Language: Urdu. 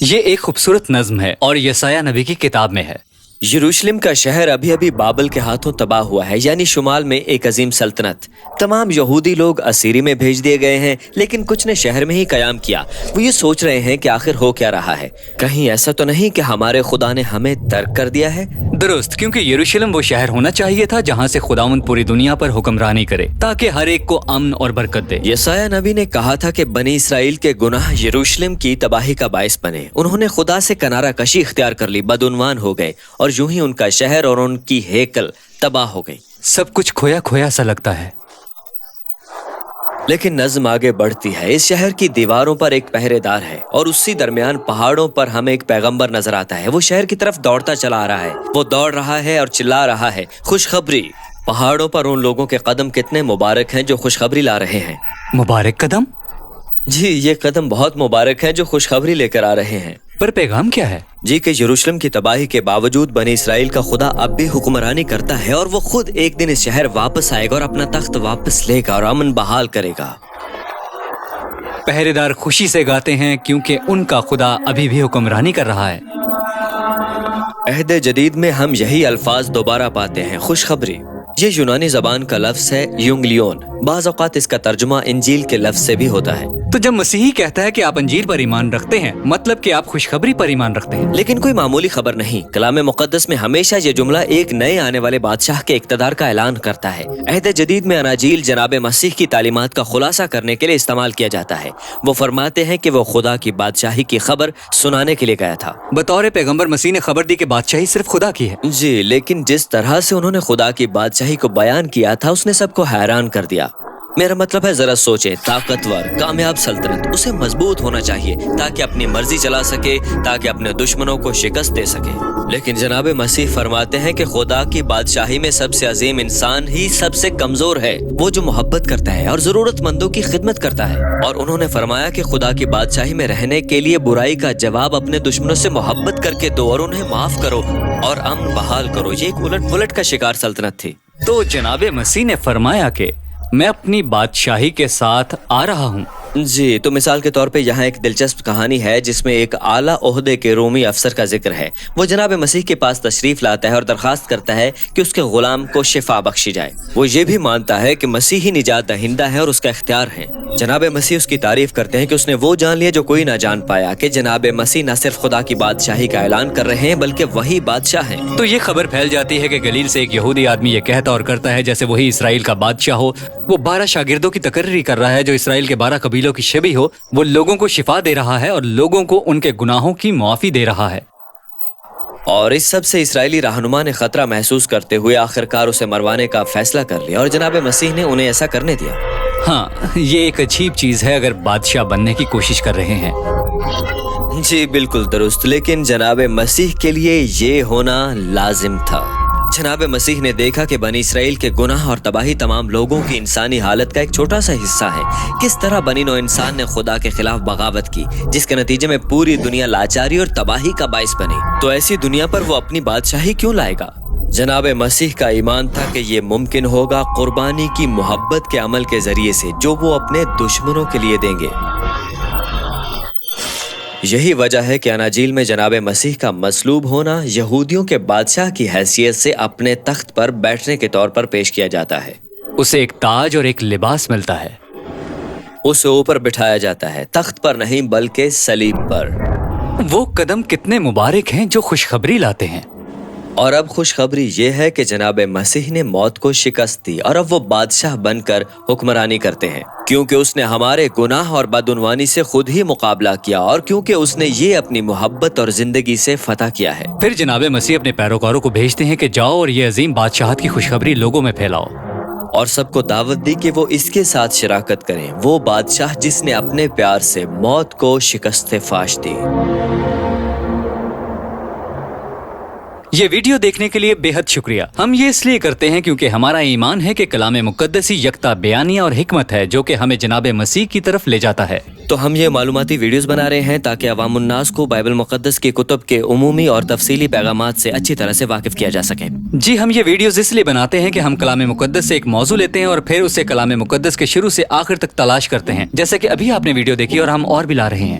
یہ ایک خوبصورت نظم ہے اور یسایہ نبی کی کتاب میں ہے۔ یروشلم کا شہر ابھی ابھی بابل کے ہاتھوں تباہ ہوا ہے، یعنی شمال میں ایک عظیم سلطنت۔ تمام یہودی لوگ اسیری میں بھیج دیے گئے ہیں، لیکن کچھ نے شہر میں ہی قیام کیا۔ وہ یہ سوچ رہے ہیں کہ آخر ہو کیا رہا ہے، کہیں ایسا تو نہیں کہ ہمارے خدا نے ہمیں ترک کر دیا ہے؟ درست، کیونکہ یروشلم وہ شہر ہونا چاہیے تھا جہاں سے خداوند پوری دنیا پر حکمرانی کرے تاکہ ہر ایک کو امن اور برکت دے۔ یسایہ نبی نے کہا تھا کہ بنی اسرائیل کے گناہ یروشلم کی تباہی کا باعث بنے۔ انہوں نے خدا سے کنارہ کشی اختیار کر لی، بدعنوان ہو گئے، اور یوں ہی ان کا شہر اور ان کی ہیکل تباہ ہو گئی۔ سب کچھ کھویا کھویا سا لگتا ہے۔ لیکن نظم آگے بڑھتی ہے۔ اس شہر کی دیواروں پر ایک پہرے دار ہے، اور اسی درمیان پہاڑوں پر ہمیں ایک پیغمبر نظر آتا ہے۔ وہ شہر کی طرف دوڑتا چلا آ رہا ہے، وہ دوڑ رہا ہے اور چلا رہا ہے، خوشخبری۔ پہاڑوں پر ان لوگوں کے قدم کتنے مبارک ہیں جو خوشخبری لا رہے ہیں۔ مبارک قدم؟ جی، یہ قدم بہت مبارک ہیں جو خوشخبری لے کر آ رہے ہیں۔ پر پیغام کیا ہے؟ جی کہ یروشلم کی تباہی کے باوجود بنی اسرائیل کا خدا اب بھی حکمرانی کرتا ہے، اور وہ خود ایک دن اس شہر واپس آئے گا اور اپنا تخت واپس لے گا اور امن بحال کرے گا۔ پہرے دار خوشی سے گاتے ہیں کیونکہ ان کا خدا ابھی بھی حکمرانی کر رہا ہے۔ عہد جدید میں ہم یہی الفاظ دوبارہ پاتے ہیں، خوشخبری۔ یہ یونانی زبان کا لفظ ہے یونگلیون۔ بعض اوقات اس کا ترجمہ انجیل کے لفظ سے بھی ہوتا ہے۔ تو جب مسیحی کہتا ہے کہ آپ انجیل پر ایمان رکھتے ہیں، مطلب کہ آپ خوشخبری پر ایمان رکھتے ہیں۔ لیکن کوئی معمولی خبر نہیں۔ کلام مقدس میں ہمیشہ یہ جملہ ایک نئے آنے والے بادشاہ کے اقتدار کا اعلان کرتا ہے۔ عہد جدید میں اناجیل جناب مسیح کی تعلیمات کا خلاصہ کرنے کے لیے استعمال کیا جاتا ہے۔ وہ فرماتے ہیں کہ وہ خدا کی بادشاہی کی خبر سنانے کے لیے گیا تھا۔ بطور پیغمبر مسیح نے خبر دی کہ بادشاہی صرف خدا کی ہے۔ جی، لیکن جس طرح سے انہوں نے خدا کی بادشاہی کو بیان کیا تھا، اس نے سب کو حیران کر دیا۔ میرا مطلب ہے ذرا سوچیں، طاقتور کامیاب سلطنت، اسے مضبوط ہونا چاہیے تاکہ اپنی مرضی چلا سکے، تاکہ اپنے دشمنوں کو شکست دے سکے۔ لیکن جناب مسیح فرماتے ہیں کہ خدا کی بادشاہی میں سب سے عظیم انسان ہی سب سے کمزور ہے، وہ جو محبت کرتا ہے اور ضرورت مندوں کی خدمت کرتا ہے۔ اور انہوں نے فرمایا کہ خدا کی بادشاہی میں رہنے کے لیے برائی کا جواب اپنے دشمنوں سے محبت کر کے دو اور انہیں معاف کرو اور امن بحال کرو۔ یہ ایک الٹ پلٹ کا شکار سلطنت تھی۔ تو جناب مسیح نے فرمایا کہ میں اپنی بادشاہی کے ساتھ آ رہا ہوں۔ جی، تو مثال کے طور پہ یہاں ایک دلچسپ کہانی ہے جس میں ایک اعلیٰ عہدے کے رومی افسر کا ذکر ہے۔ وہ جناب مسیح کے پاس تشریف لاتا ہے اور درخواست کرتا ہے کہ اس کے غلام کو شفا بخشی جائے۔ وہ یہ بھی مانتا ہے کہ مسیح ہی نجات دہندہ ہے اور اس کا اختیار ہے۔ جناب مسیح اس کی تعریف کرتے ہیں کہ اس نے وہ جان لیا جو کوئی نہ جان پایا، کہ جناب مسیح نہ صرف خدا کی بادشاہی کا اعلان کر رہے ہیں بلکہ وہی بادشاہ ہیں۔ تو یہ خبر پھیل جاتی ہے کہ گلیل سے ایک یہودی آدمی یہ کہتا اور کرتا ہے جیسے وہی اسرائیل کا بادشاہ ہو۔ وہ 12 شاگردوں کی تقرری کر رہا ہے جو اسرائیل کے 12 قبیلوں کی شبیہ ہو۔ وہ لوگوں کو شفا دے رہا ہے اور لوگوں کو ان کے گناہوں کی معافی دے رہا ہے۔ اور اس سب سے اسرائیلی رہنما نے خطرہ محسوس کرتے ہوئے آخرکار اسے مروانے کا فیصلہ کر لیا، اور جناب مسیح نے انہیں ایسا کرنے دیا۔ ہاں، یہ ایک عجیب چیز ہے اگر بادشاہ بننے کی کوشش کر رہے ہیں۔ جی بالکل درست، لیکن جناب مسیح کے لیے یہ ہونا لازم تھا۔ جناب مسیح نے دیکھا کہ بنی اسرائیل کے گناہ اور تباہی تمام لوگوں کی انسانی حالت کا ایک چھوٹا سا حصہ ہے۔ کس طرح بنی نوع انسان نے خدا کے خلاف بغاوت کی، جس کے نتیجے میں پوری دنیا لاچاری اور تباہی کا باعث بنی۔ تو ایسی دنیا پر وہ اپنی بادشاہی کیوں لائے گا؟ جناب مسیح کا ایمان تھا کہ یہ ممکن ہوگا قربانی کی محبت کے عمل کے ذریعے سے جو وہ اپنے دشمنوں کے لیے دیں گے۔ یہی وجہ ہے کہ اناجیل میں جناب مسیح کا مصلوب ہونا یہودیوں کے بادشاہ کی حیثیت سے اپنے تخت پر بیٹھنے کے طور پر پیش کیا جاتا ہے۔ اسے ایک تاج اور ایک لباس ملتا ہے۔ اسے اوپر بٹھایا جاتا ہے، تخت پر نہیں بلکہ صلیب پر۔ وہ قدم کتنے مبارک ہیں جو خوشخبری لاتے ہیں۔ اور اب خوشخبری یہ ہے کہ جناب مسیح نے موت کو شکست دی، اور اب وہ بادشاہ بن کر حکمرانی کرتے ہیں، کیونکہ اس نے ہمارے گناہ اور بدعنوانی سے خود ہی مقابلہ کیا، اور کیونکہ اس نے یہ اپنی محبت اور زندگی سے فتح کیا ہے۔ پھر جناب مسیح اپنے پیروکاروں کو بھیجتے ہیں کہ جاؤ اور یہ عظیم بادشاہت کی خوشخبری لوگوں میں پھیلاؤ، اور سب کو دعوت دی کہ وہ اس کے ساتھ شراکت کریں، وہ بادشاہ جس نے اپنے پیار سے موت کو شکست فاش دی۔ یہ ویڈیو دیکھنے کے لیے بے حد شکریہ۔ ہم یہ اس لیے کرتے ہیں کیونکہ ہمارا ایمان ہے کہ کلام مقدس ہی یکتا بیانیہ اور حکمت ہے جو کہ ہمیں جناب مسیح کی طرف لے جاتا ہے۔ تو ہم یہ معلوماتی ویڈیوز بنا رہے ہیں تاکہ عوام الناس کو بائبل مقدس کی کتب کے عمومی اور تفصیلی پیغامات سے اچھی طرح سے واقف کیا جا سکے۔ جی، ہم یہ ویڈیوز اس لیے بناتے ہیں کہ ہم کلام مقدس سے ایک موضوع لیتے ہیں اور پھر اسے کلام مقدس کے شروع سے آخر تک تلاش کرتے ہیں، جیسے کہ ابھی آپ نے ویڈیو دیکھی اور ہم اور بھی لا رہے ہیں۔